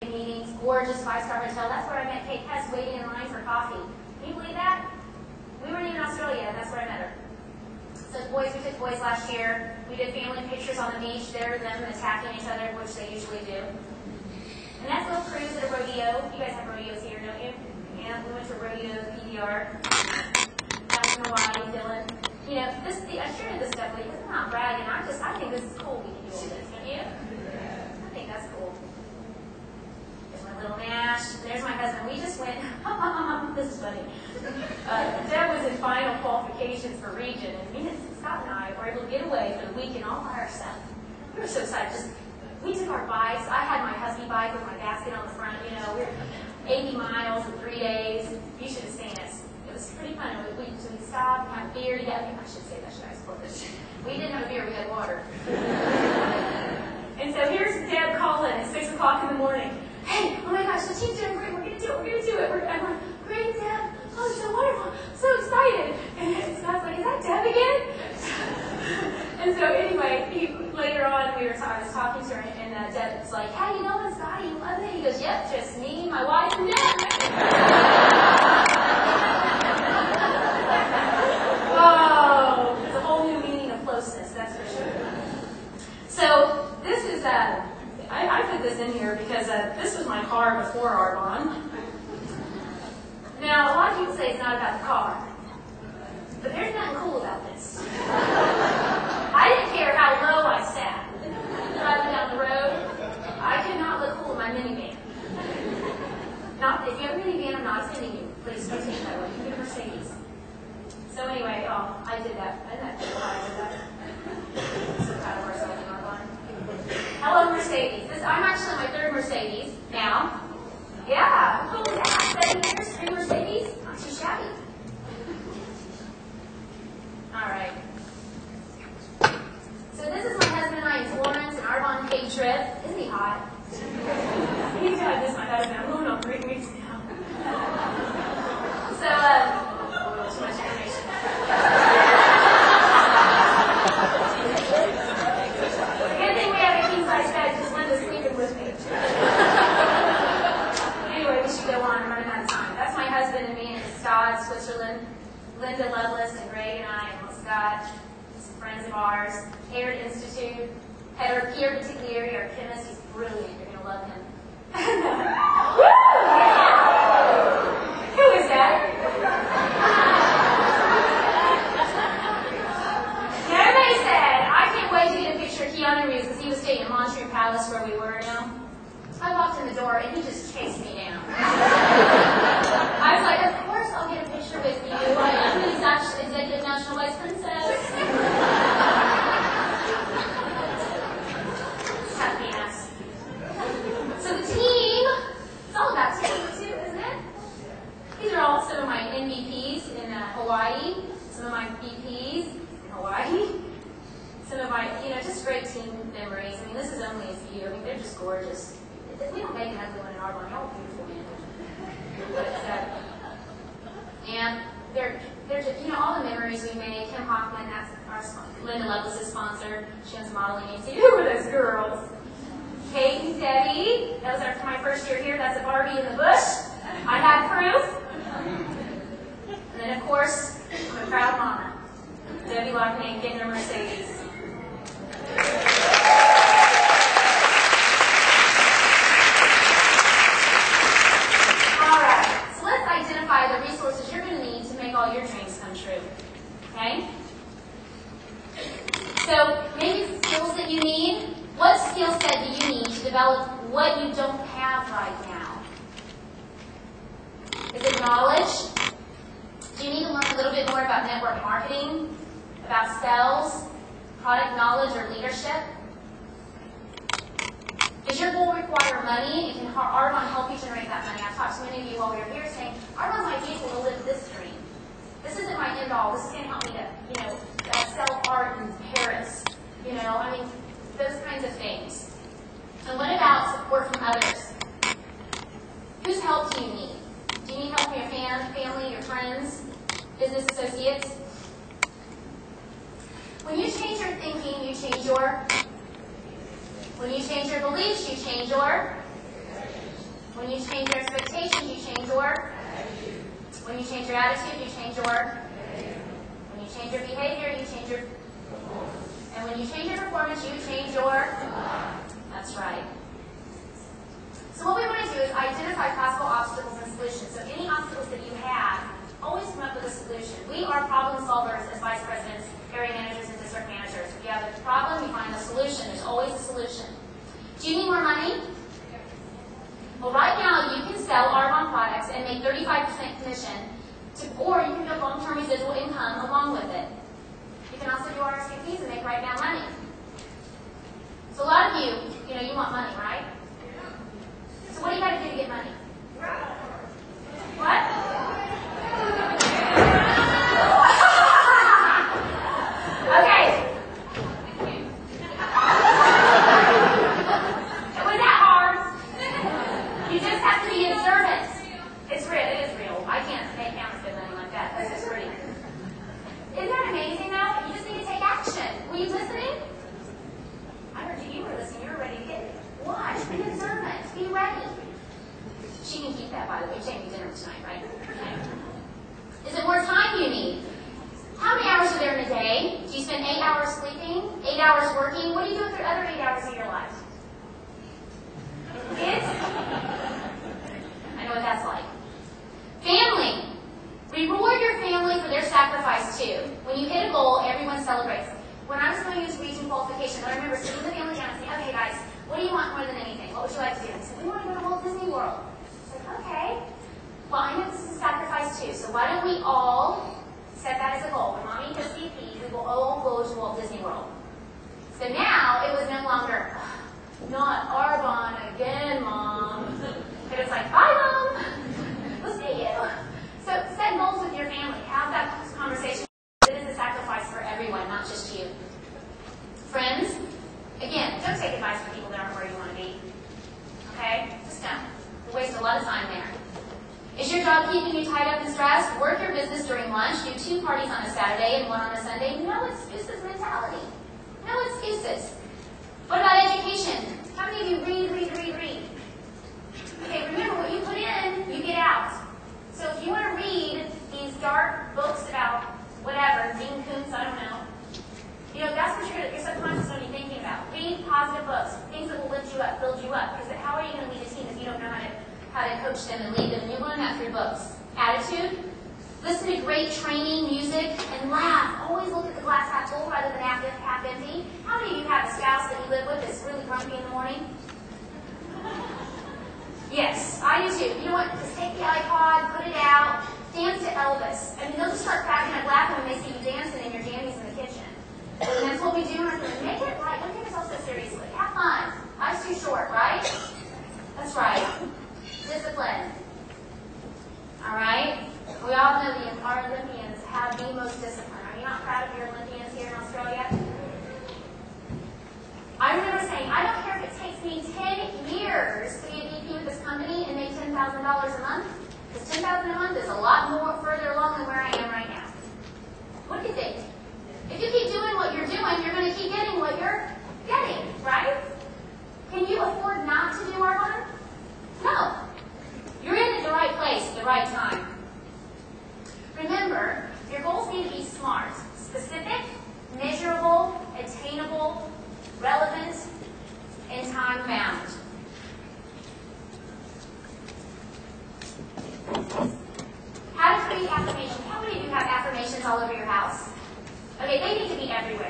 meetings, gorgeous five-star hotel. That's where I met Kate Hess waiting in line for coffee. Can you believe that? We weren't even in Australia, and that's where I met her. So we took boys last year. We did family pictures on the beach. There, them attacking each other, which they usually do. And that's a little cruise at a rodeo. You guys have rodeos here, don't you? Yeah, we went to a rodeo, PDR. That was in Hawaii, Dylan. You know, I'm sharing this stuff with you because I'm not bragging. I think this is cool. We can do all this, don't you? I think that's cool. There's my little Nash. There's my husband. We just went. This is funny. Deb was in final qualifications for region, and me and Scott and I were able to get away for the weekend all by ourselves. We were so excited. We took our bikes. I had my husky bike with my basket on the front. You know, we were 80 miles in 3 days. You should have seen us. It was pretty fun. We stopped and had a beer together. I should say that, should I support this? We didn't have a beer, we had water. And so here's Deb calling at 6 o'clock in the morning. Hey, oh my gosh, the team's doing great. We're going to do it. I'm like, great, Deb. Oh, it's so wonderful. So excited. And Scott's like, is that Deb again? And so anyway, later on, I was talking to her, and Deb's like, how you doing, Scotty? You love it? He goes, yep, just me, my wife, and Deb. Whoa, there's a whole new meaning of closeness, that's for sure. So this is, I put this in here because this was my car before Arbonne. Now, a lot of people say it's not about the car, but there's nothing cool about this. I didn't care how low I sat driving down the road. I could not look cool in my minivan. If you have a minivan, I'm not offending you. Please don't take it that way. You get a Mercedes. So anyway, I did that. I did that. I'm so proud of ourselves in Arbonne. Hello, Mercedes. I'm actually my third Mercedes now. Yeah, how cool is that? 7 years, 3 Mercedes? Not too shabby. All right. So this is my husband and I in Florence, an Arbonne paid trip. Isn't he hot? He's got this, my husband. I'm going on 3 weeks now. So, too much information. The good thing we have a king-size bed because Linda's sleeping with me. Anyway, we should go on. I'm running out of time. That's my husband and me in Stade, Switzerland. Linda Lovelace and Greg and I and Scott, some friends of ours. Hayward Institute. Pierre Particulieri, our chemist, he's brilliant. You're going to love him. Who is that? Everybody said, I can't wait to get a picture of Keanu Reeves because he was staying in Montreux Palace where we were now. I walked in the door and he just chased me down. I was like, of course I'll get a picture with you. I'm the Executive National Vice Princess. Happy ass. So the team, it's all about team too, isn't it? These are all some of my MVPs in Hawaii, some of my VPs in Hawaii, some of my, just great team memories. I mean, this is only a few. I mean, they're just gorgeous. We don't make an ugly one in Arbonne. They're all beautiful, man. And they're just, all the memories we made. Kim Hoffman, that's our sponsor. Linda Lovelace's sponsor. She owns a modeling agency. Who were those girls? Kate and Debbie. That was after my first year here. That's a Barbie in the bush. I have proof. And then, of course, I'm a proud mama. Debbie Lockney getting her Mercedes. The resources you're going to need to make all your dreams come true. Okay? So, maybe skills that you need. What skill set do you need to develop what you don't have right now? Is it knowledge? Do you need to learn a little bit more about network marketing, about sales, product knowledge, or leadership? Does your goal require money? Can Arbonne help you generate that money? I've talked to many of you while we were here saying, Arbonne's my vehicle to live this dream. This isn't my end all. This is going to help me to, sell art in Paris. Those kinds of things. And what about support from others? Whose help do you need? Do you need help from your family, your friends, business associates? When you change your thinking, you change your When you change your beliefs, you change your When you change your expectations, you change your. When you change your attitude, you change your. When you change your behavior, you change your. And when you change your performance, you change your. That's right. So what we want to do is identify possible obstacles and solutions. So any obstacles that you have, always come up with a solution. We are problem solvers as vice presidents, area managers, and district managers. If you have a problem, you find a solution. There's always a solution. Do you need more money? Well, right now, you can sell Arbonne products and make 35% commission, or you can get long-term residual income along with it. You can also do RSVPs and make right now money. So a lot of you, you want money, right? So what do you got to do to get money? What? Okay. Was that hard? You just have to be observant. It's real. It is real. I can't make counterfeit money like that. That's just pretty. Isn't that amazing, though? You just need to take action. Were you listening? I heard you were listening. You were ready to get it. Watch. Be observant. Be ready. She can keep that, by the way. She's taking dinner tonight, right? Okay. Is it more time you need? How many hours are there in a day? Do you spend 8 hours sleeping? 8 hours working? What do you do with the other 8 hours of your life? Kids? I know what that's like. Family. Reward your family for their sacrifice, too. When you hit a goal, everyone celebrates. When I was going to use region qualification, I remember sitting the family down and saying, okay, guys, what do you want more than anything? What would you like to do? They said, we want to go to Walt Disney World. I said, okay. Well, I know this is a sacrifice, too, so why don't we all set that as a goal. When Mommy hits CP, we will all go to Walt Disney World. So now it was no longer, not Arbonne again, Mom. It was like, bye, Mom. We'll see you. So set goals with your family. Have that conversation. It is a sacrifice for everyone, not just you. Friends, again, don't take advice from people that aren't where you want to be. Okay? Just don't. You'll waste a lot of time there. Is your job keeping you tied up and stressed? Work your business during lunch. Do 2 parties on a Saturday and 1 on a Sunday. No excuses mentality. No excuses. What about education? How many of you read? Okay, remember what you put in, you get out. So if you want to read these dark books about whatever, Dean Koontz, I don't know, that's what your subconscious is going to be thinking about. Read positive books, things that will lift you up, build you up. Because how are you going to lead a team if you don't know how to coach them and lead them? You learn that through books. Attitude. Listen to great training, music, and laugh. Always look at the glass half full rather than half empty. How many of you have a spouse that you live with that's really grumpy in the morning? Yes, I do too. You know what? Just take the iPod, put it out, dance to Elvis. I mean, they'll just start cracking up laughing when they see you dancing in your jammies in the kitchen. And that's what we do. Make it light. Don't take yourself so seriously. Have fun. Life's too short, right? That's right. Discipline. All right? We all know our Olympians have the most discipline. Are you not proud of your Olympians here in Australia? I remember saying, I don't care if it takes me 10 years to be a VP with this company and make $10,000 a month, because $10,000 a month is a lot more further along than where I am right now. What do you think? If you keep doing what you're doing, you're going to keep getting what you're getting, right? Can you afford not to do Arbonne? No. You're in the right place at the right time. Remember, your goals need to be smart, specific, measurable, attainable, relevant, and time-bound. How to create affirmations. How many of you have affirmations all over your house? Okay, they need to be everywhere.